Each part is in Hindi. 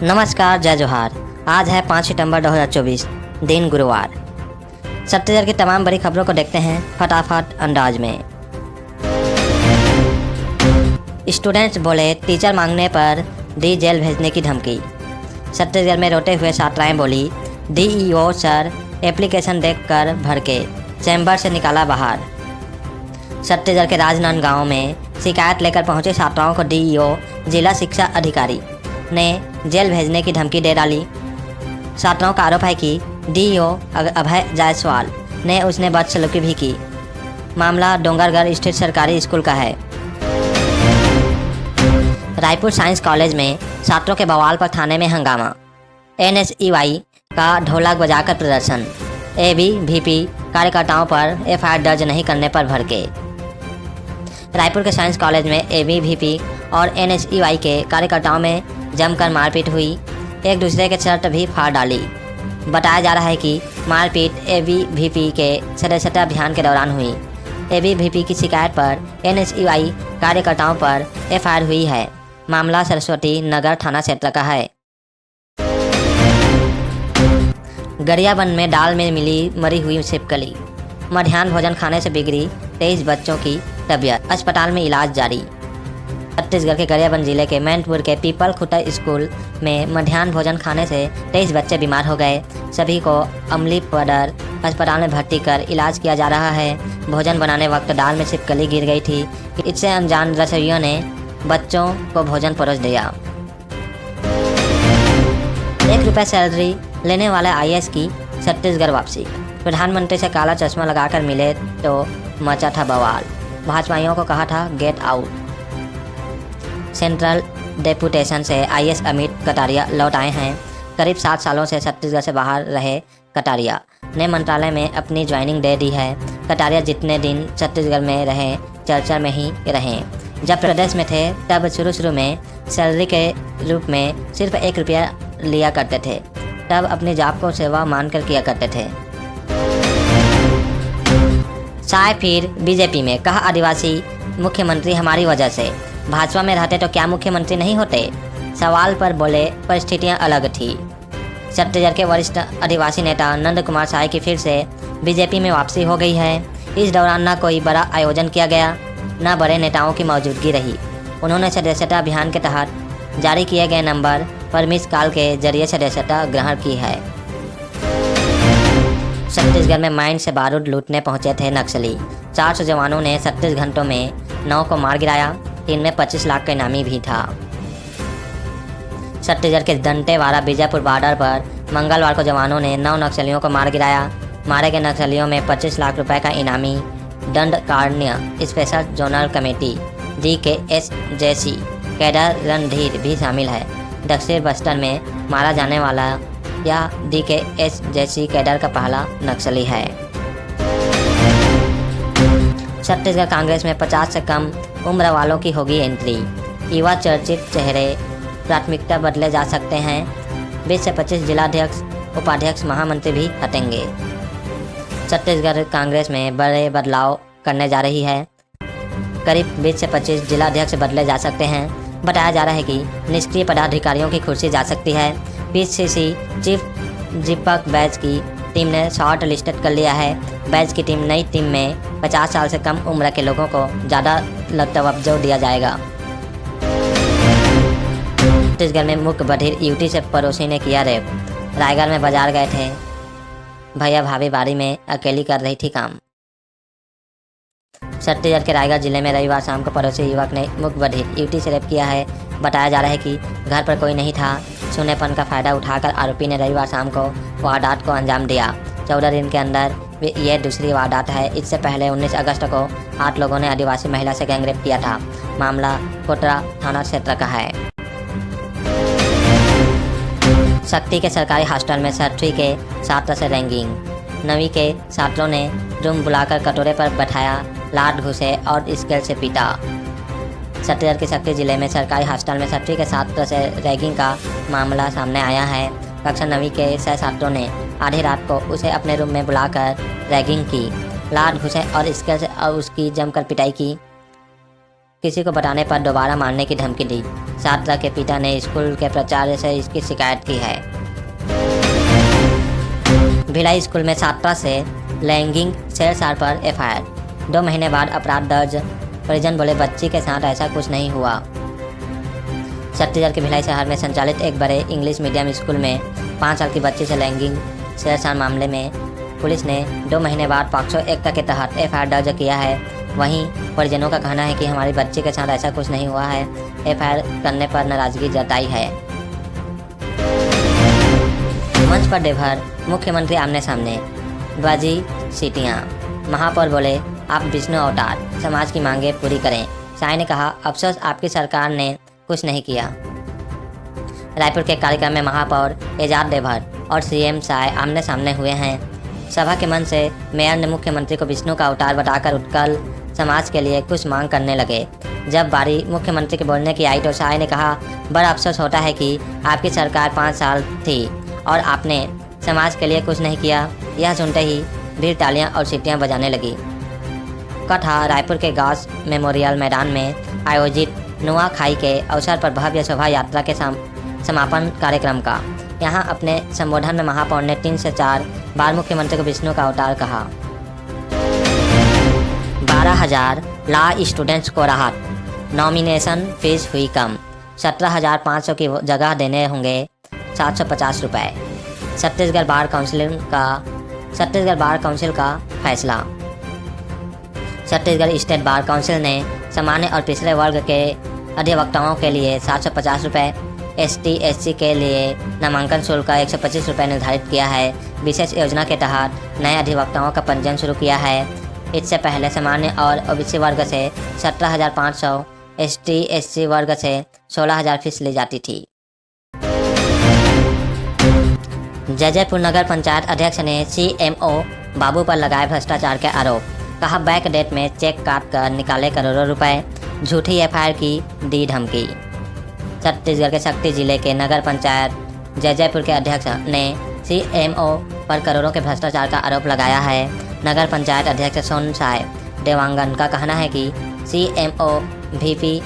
नमस्कार, जय जोहार। आज है 5 सितंबर 2024, दिन गुरुवार। छत्तीसगढ़ की तमाम बड़ी खबरों को देखते हैं फटाफट अंदाज में। स्टूडेंट्स बोले टीचर मांगने पर दी जेल भेजने की धमकी। छत्तीसगढ़ में रोते हुए छात्राएं बोली डीईओ सर एप्लीकेशन देखकर भड़के, चैम्बर से निकाला बाहर। छत्तीसगढ़ के राजनांदगांव में शिकायत लेकर पहुंचे छात्राओं को डीईओ जिला शिक्षा अधिकारी ने जेल भेजने की धमकी दे डाली। छात्राओं का आरोप है कि डीईओ अभय जायसवाल ने उसने बदसलूकी भी की। मामला डोंगरगढ़ स्थित सरकारी स्कूल का है। रायपुर साइंस कॉलेज में छात्रों के बवाल पर थाने में हंगामा। एनएसयूआई का ढोलक बजाकर प्रदर्शन। एबीवीपी कार्यकर्ताओं पर एफआईआर दर्ज नहीं करने पर भड़के। रायपुर के साइंस कॉलेज में एबीवीपी और एनएसयूआई के कार्यकर्ताओं में जमकर मारपीट हुई। एक दूसरे के शर्ट भी फाड़ डाली। बताया जा रहा है कि मारपीट एबीवीपी के सदस्यता अभियान के दौरान हुई। एबीवीपी की शिकायत पर एनएसयूआई कार्यकर्ताओं पर एफआईआर हुई है। मामला सरस्वती नगर थाना क्षेत्र का है। गरियाबंद में डाल में मिली मरी हुई छिपकली। मध्याह्न भोजन खाने से बिगड़ी 23 बच्चों की तबीयत, अस्पताल में इलाज जारी। छत्तीसगढ़ के गरियाबंद जिले के मैनपुर के पीपल खुटा स्कूल में मध्याह्न भोजन खाने से 23 बच्चे बीमार हो गए। सभी को अमली पदर अस्पताल में भर्ती कर इलाज किया जा रहा है। भोजन बनाने वक्त दाल में छिपकली गिर गई थी। इससे अनजान रसोइयों ने बच्चों को भोजन परोस दिया। 1 रुपये सैलरी लेने वाले आईएएस की छत्तीसगढ़ वापसी। प्रधानमंत्री से काला चश्मा लगाकर मिले तो मचा था बवाल। भाजपाइयों को कहा था गेट आउट। सेंट्रल डेपुटेशन से आईएएस अमित कटारिया लौट आए हैं। करीब 7 सालों से छत्तीसगढ़ से बाहर रहे कटारिया ने मंत्रालय में अपनी ज्वाइनिंग दे दी है। कटारिया जितने दिन छत्तीसगढ़ में रहे चर्चा में ही रहे। जब प्रदेश में थे तब शुरू में सैलरी के रूप में सिर्फ 1 रुपया लिया करते थे। तब अपनी जॉब को सेवा मानकर किया करते थे। चाय फिर बीजेपी में, कहा आदिवासी मुख्यमंत्री हमारी वजह से। भाजपा में रहते तो क्या मुख्यमंत्री नहीं होते? सवाल पर बोले परिस्थितियां अलग थी। छत्तीसगढ़ के वरिष्ठ आदिवासी नेता नंद कुमार साय की फिर से बीजेपी में वापसी हो गई है। इस दौरान न कोई बड़ा आयोजन किया गया, न बड़े नेताओं की मौजूदगी रही। उन्होंने सदस्यता अभियान के तहत जारी किए गए नंबर पर मिस कॉल के जरिए सदस्यता ग्रहण की है। छत्तीसगढ़ में माइन से बारूद लूटने पहुंचे थे नक्सली। 400 जवानों ने 36 घंटों में 9 को मार गिराया। इनमें 25 लाख का इनामी भी था। छत्तीसगढ़ के दंतेवाड़ा बीजापुर बॉर्डर पर मंगलवार को जवानों ने 9 नक्सलियों को मार गिराया। मारे गए नक्सलियों में 25 लाख रुपए का इनामी Dandakaranya special zonal committee DKSJC cadre Randhir भी शामिल है। दक्षिण बस्तर में मारा जाने वाला यह DKSJC कैडर का पहला नक्सली है। छत्तीसगढ़ कांग्रेस में 50 से कम उम्र वालों की होगी एंट्री। युवा चर्चित चेहरे, प्राथमिकता बदले जा सकते हैं। 20 से 25 जिलाध्यक्ष, उपाध्यक्ष, महामंत्री भी हटेंगे। छत्तीसगढ़ कांग्रेस में बड़े बदलाव करने जा रही है। करीब 20 से 25 जिलाध्यक्ष बदले जा सकते हैं। बताया जा रहा है कि निष्क्रिय पदाधिकारियों की कुर्सी जा सकती है। PCC चीफ दीपक बैच की टीम ने शॉर्ट लिस्टेड कर लिया है। बैच की टीम नई टीम में 50 साल से कम उम्र के लोगों को ज़्यादा तवज्जो दिया जाएगा। छत्तीसगढ़ में मुख्य बधिर युवती से पड़ोसी ने किया रेप। रायगढ़ में बाजार गए थे भैया भाभी बाड़ी में अकेली कर रही थी काम। छत्तीसगढ़ के रायगढ़ जिले में रविवार शाम को पड़ोसी युवक ने मुख्य बधिर युवती से रेप किया है। बताया जा रहा है कि घर पर कोई नहीं था। सुनेपन का फायदा उठाकर आरोपी ने रविवार शाम को वारदात को अंजाम दिया। 14 दिन के अंदर यह दूसरी वारदात है। इससे पहले 19 अगस्त को 8 लोगों ने आदिवासी महिला से गैंगरेप किया था। मामला कोटरा थाना क्षेत्र का है। शक्ति के सरकारी हॉस्टल में 6वीं के छात्र से रैंगिंग। 9वीं के छात्रों ने रूम बुलाकर कटोरे पर बैठाया, लात घुसे और स्केल से पीटा। छत्तीसगढ़ के शक्ति जिले में सरकारी हॉस्टल में 6वीं के छात्र से रैगिंग का मामला सामने आया है। कक्षा 9वीं के 6 छात्रों ने आधी रात को उसे अपने रूम में बुलाकर रैगिंग की, लात घुसे और स्केल से और उसकी जमकर पिटाई की। किसी को बताने पर दोबारा मारने की धमकी दी। छात्रा के पिता ने स्कूल के प्राचार्य से इसकी शिकायत की है। भिलाई स्कूल में छात्रा से लैंगिक छेड़छाड़ पर एफआईआर। 2 महीने बाद अपराध दर्ज। परिजन बोले बच्ची के साथ ऐसा कुछ नहीं हुआ। छत्तीसगढ़ के भिलाई शहर में संचालित एक बड़े इंग्लिश मीडियम स्कूल में 5 साल की बच्ची से लैंगिक छेड़छाड़ मामले में पुलिस ने 2 महीने बाद पॉक्सो एक्ट के तहत एफआईआर दर्ज किया है। वहीं परिजनों का कहना है कि हमारी बच्ची के साथ ऐसा कुछ नहीं हुआ है। एफआईआर करने पर नाराजगी जताई है। मंच पर देवघर मुख्यमंत्री आमने सामने, बाजी सीटियां। महापौर बोले आप विष्णु अवतार, समाज की मांगे पूरी करें। साय ने कहा अफसोस आपकी सरकार ने कुछ नहीं किया। रायपुर के कार्यक्रम में महापौर एजाज देवघर और सीएम साय आमने सामने हुए हैं। सभा के मंच से मेयर ने मुख्यमंत्री को विष्णु का अवतार बताकर उत्कल समाज के लिए कुछ मांग करने लगे। जब बारी मुख्यमंत्री के बोलने की आई तो साय ने कहा बड़ा अफसोस होता है कि आपकी सरकार 5 साल थी और आपने समाज के लिए कुछ नहीं किया। यह सुनते ही भीड़ तालियां और सीटियां बजाने लगी। कथा रायपुर के गांव मेमोरियल मैदान में आयोजित नुआखाई के अवसर पर भव्य शोभा यात्रा के समापन कार्यक्रम का। यहाँ अपने संबोधन में महापौर ने 3 से 4 बार मुख्यमंत्री को विष्णु का अवतार कहा। 12,000 लॉ स्टूडेंट्स को राहत, नॉमिनेशन फीस हुई कम। 17,500 की जगह देने होंगे 750 रुपये। छत्तीसगढ़ बार काउंसिल का फैसला। छत्तीसगढ़ स्टेट बार काउंसिल ने सामान्य और पिछड़े वर्ग के अधिवक्ताओं के लिए 750 रुपये, ST/SC के लिए नामांकन शुल्क का 125 रुपये निर्धारित किया है। विशेष योजना के तहत नए अधिवक्ताओं का पंजीयन शुरू किया है। इससे पहले सामान्य और OBC वर्ग से 17,500, ST/SC वर्ग से 16,000 फीस ली जाती थी। जयपुर नगर पंचायत अध्यक्ष ने CMO बाबू पर लगाए भ्रष्टाचार के आरोप। कहा बैक डेट में चेक काट कर निकाले करोड़ों रुपए। झूठी एफआईआर की दी धमकी। छत्तीसगढ़ के शक्ति जिले के नगर पंचायत जयपुर के अध्यक्ष ने CMO पर करोड़ों के भ्रष्टाचार का आरोप लगाया है। नगर पंचायत अध्यक्ष सोन साय देवांगन का कहना है कि CMO VP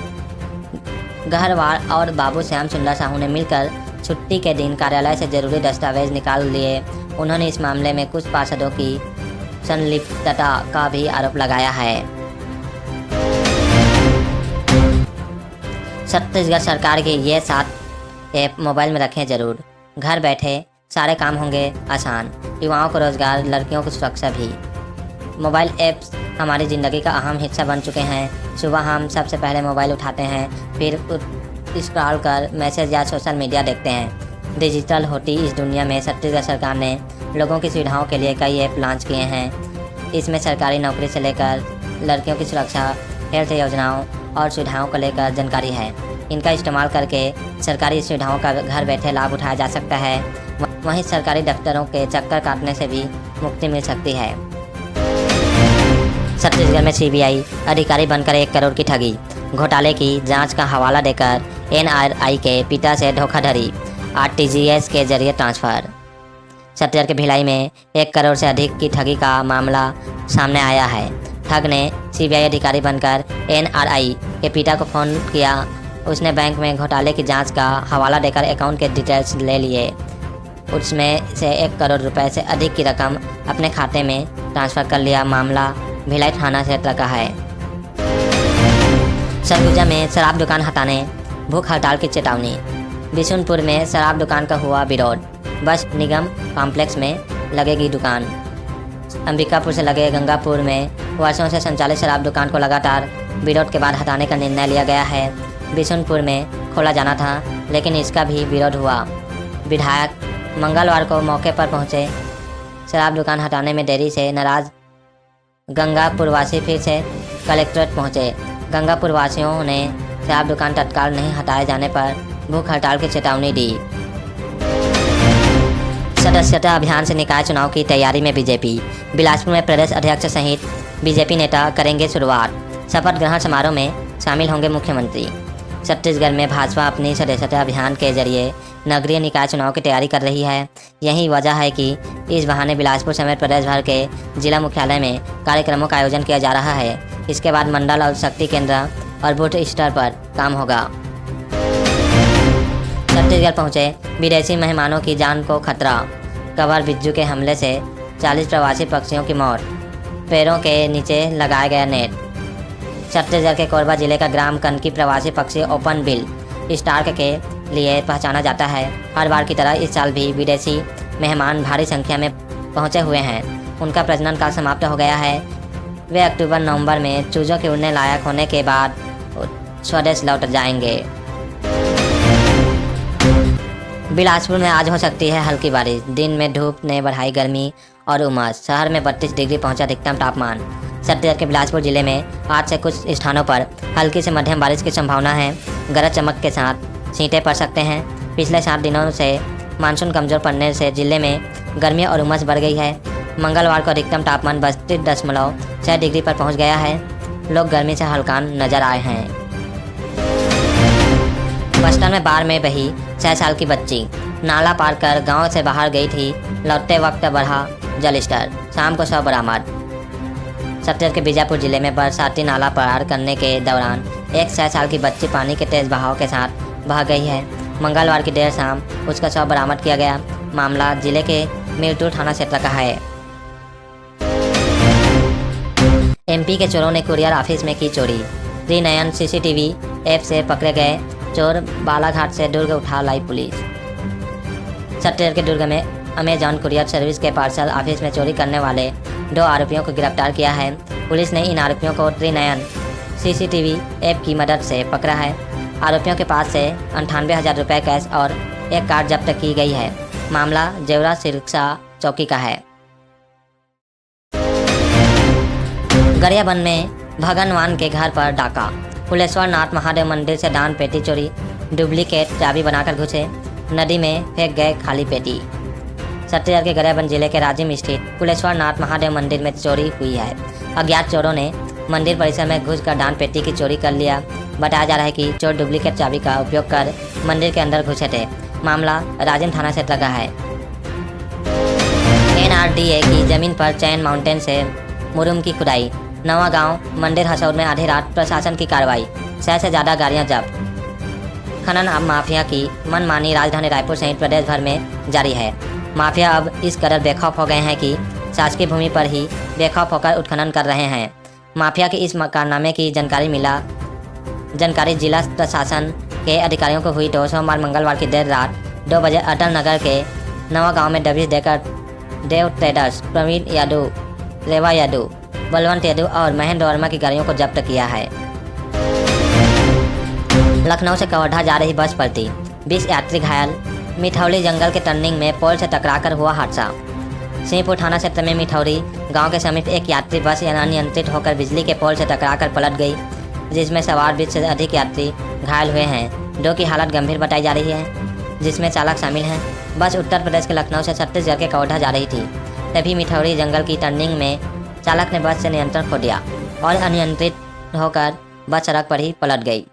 गहरवाड़ और बाबू श्याम सुंदर साहू ने मिलकर छुट्टी के दिन कार्यालय से जरूरी दस्तावेज निकाल लिए। उन्होंने इस मामले में कुछ पार्षदों की संलिप्तता का भी आरोप लगाया है। छत्तीसगढ़ सरकार के ये 7 ऐप मोबाइल में रखें जरूर। घर बैठे सारे काम होंगे आसान। युवाओं को रोजगार, लड़कियों को सुरक्षा भी। मोबाइल ऐप्स हमारी ज़िंदगी का अहम हिस्सा बन चुके हैं। सुबह हम सबसे पहले मोबाइल उठाते हैं, फिर स्क्रॉल कर मैसेज या सोशल मीडिया देखते हैं। डिजिटल होती इस दुनिया में छत्तीसगढ़ सरकार ने लोगों की सुविधाओं के लिए कई ऐप लॉन्च किए हैं। इसमें सरकारी नौकरी से लेकर लड़कियों की सुरक्षा, हेल्थ योजनाओं और सुविधाओं को लेकर जानकारी है। इनका इस्तेमाल करके सरकारी सुविधाओं का घर बैठे लाभ उठाया जा सकता है। वहीं सरकारी दफ्तरों के चक्कर काटने से भी मुक्ति मिल सकती है। छत्तीसगढ़ में CBI अधिकारी बनकर 1 करोड़ की ठगी। घोटाले की जांच का हवाला देकर NRI के पिता से धोखाधड़ी, RTGS के जरिए ट्रांसफ़र। छत्तीसगढ़ के भिलाई में 1 करोड़ से अधिक की ठगी का मामला सामने आया है। ठग ने CBI अधिकारी बनकर NRI के पिता को फ़ोन किया। उसने बैंक में घोटाले की जांच का हवाला देकर अकाउंट के डिटेल्स ले लिए। उसमें से 1 करोड़ रुपए से अधिक की रकम अपने खाते में ट्रांसफ़र कर लिया। मामला भिलाई थाना क्षेत्र का है। सरगुजा में शराब दुकान हटाने भूख हड़ताल की चेतावनी। बिशुनपुर में शराब दुकान का हुआ विरोध। बस निगम कॉम्प्लेक्स में लगेगी दुकान। अंबिकापुर से लगे गंगापुर में वर्षों से संचालित शराब दुकान को लगातार विरोध के बाद हटाने का निर्णय लिया गया है। बिशुनपुर में खोला जाना था, लेकिन इसका भी विरोध हुआ। विधायक मंगलवार को मौके पर पहुंचे। शराब दुकान हटाने में देरी से नाराज गंगापुर वासी फिर से कलेक्ट्रेट पहुंचे। गंगापुर वासियों ने शराब दुकान तत्काल नहीं हटाए जाने पर भूख हड़ताल की चेतावनी दी। सदस्यता अभियान से निकाय चुनाव की तैयारी में बीजेपी। बिलासपुर में प्रदेश अध्यक्ष सहित बीजेपी नेता करेंगे शुरुआत। शपथ ग्रहण समारोह में शामिल होंगे मुख्यमंत्री। छत्तीसगढ़ में भाजपा अपनी सदस्यता अभियान के जरिए नगरीय निकाय चुनाव की तैयारी कर रही है। यही वजह है कि इस बहाने बिलासपुर समेत प्रदेश भर के जिला मुख्यालय में कार्यक्रमों का आयोजन किया जा रहा है। इसके बाद मंडल और शक्ति केंद्र और बूथ स्तर पर काम होगा। छत्तीसगढ़ पहुंचे विदेशी मेहमानों की जान को खतरा। कवर बिज्जू के हमले से 40 प्रवासी पक्षियों की मौत। पैरों के नीचे लगाया गया नेट। छत्तीसगढ़ के कोरबा जिले का ग्राम कनकी प्रवासी पक्षी ओपन बिल स्टार्क के लिए पहचाना जाता है। हर बार की तरह इस साल भी विदेशी मेहमान भारी संख्या में पहुंचे हुए हैं। उनका प्रजनन काल समाप्त हो गया है। वे अक्टूबर-नवंबर में चूजों के उड़ने लायक होने के बाद स्वदेश लौट जाएंगे। बिलासपुर में आज हो सकती है हल्की बारिश। दिन में धूप ने बढ़ाई गर्मी और उमस। शहर में 32 डिग्री पहुंचा अधिकतम तापमान। छत्तीसगढ़ के बिलासपुर जिले में आज से कुछ स्थानों पर हल्की से मध्यम बारिश की संभावना है। गरज चमक के साथ छींटे पड़ सकते हैं। पिछले 7 दिनों से मानसून कमजोर पड़ने से जिले में गर्मी और उमस बढ़ गई है। मंगलवार को अधिकतम तापमान 32.6 डिग्री पर पहुंच गया है। लोग गर्मी से हल्कान नजर आए हैं। बस्तर में बाढ़ में बही 6 साल की बच्ची। नाला पार कर गांव से बाहर गई थी। लौटते वक्त बढ़ा जलस्तर। शाम को शव बरामद। छत्तीसगढ़ के बीजापुर जिले में बरसाती नाला पार करने के दौरान एक 6 साल की बच्ची पानी के तेज बहाव के साथ बह गई है। मंगलवार की देर शाम उसका शव बरामद किया गया। मामला जिले के मीरतुर थाना क्षेत्र का है। एमपी के चोरों ने कुरियर ऑफिस में की चोरी। त्रिनयन सीसीटीवी ऐप से पकड़े गए चोर। बालाघाट से दुर्ग उठा लाई पुलिस। छत्तीसगढ़ के दुर्ग में अमेजॉन कुरियर सर्विस के पार्सल ऑफिस में चोरी करने वाले 2 आरोपियों को गिरफ्तार किया है। पुलिस ने इन आरोपियों को त्रिनयन सीसीटीवी ऐप की मदद से पकड़ा है। आरोपियों के पास से 98,000 रुपये कैश और एक कार जब्त की गई है। मामला जेवरा सिरसा चौकी का है। गरियाबंद में भगनवान के घर पर डाका। कुलेश्वर नाथ महादेव मंदिर से दान पेटी चोरी। डुप्लीकेट चाबी बनाकर घुसे। नदी में फेंक गए खाली पेटी। छत्तीसगढ़ के गरियाबंद जिले के राजिम स्थित कुलेश्वर नाथ महादेव मंदिर में चोरी हुई है। अज्ञात चोरों ने मंदिर परिसर में घुसकर दान पेटी की चोरी कर लिया। बताया जा रहा है कि चोर डुप्लीकेट चाबी का उपयोग कर मंदिर के अंदर घुसे थे। मामला राजिम थाना क्षेत्र का है। NRDA की जमीन पर चैन माउंटेन से मुरुम की खुदाई। नवा गांव मंदिर हसौद में आधी रात प्रशासन की कार्रवाई। 100 से ज़्यादा गाड़ियां जब्त। खनन अब माफिया की मनमानी राजधानी रायपुर सहित प्रदेश भर में जारी है। माफिया अब इस कदर बेखौफ हो गए हैं कि शासकीय भूमि पर ही बेखौफ होकर उत्खनन कर रहे हैं। माफिया के इस कारनामे की जानकारी जिला प्रशासन के अधिकारियों को हुई तो सोमवार मंगलवार की देर रात 2 बजे अटल नगर के नवा गांव में दबिश देकर देव ट्रेडर्स प्रवीण यादव, रेवा यादव, बलवंत यादव और महेंद्र वर्मा की गाड़ियों को जब्त किया है। लखनऊ से कवर्धा जा रही बस पलटी। 20 यात्री घायल। मिठौली जंगल के टर्निंग में पोल से टकराकर हुआ हादसा। सिंहपुर थाना क्षेत्र में मिठौरी गांव के समीप एक यात्री बस अनियंत्रित होकर बिजली के पोल से टकराकर पलट गई, जिसमें सवार 20 से अधिक यात्री घायल हुए हैं। 2 की हालत गंभीर बताई जा रही है, जिसमें चालक शामिल हैं। बस उत्तर प्रदेश के लखनऊ से छत्तीसगढ़ के कवर्धा जा रही थी। तभी मिठौरी जंगल की टर्निंग में चालक ने बस से नियंत्रण खो दिया और अनियंत्रित होकर बस सड़क पर ही पलट गई।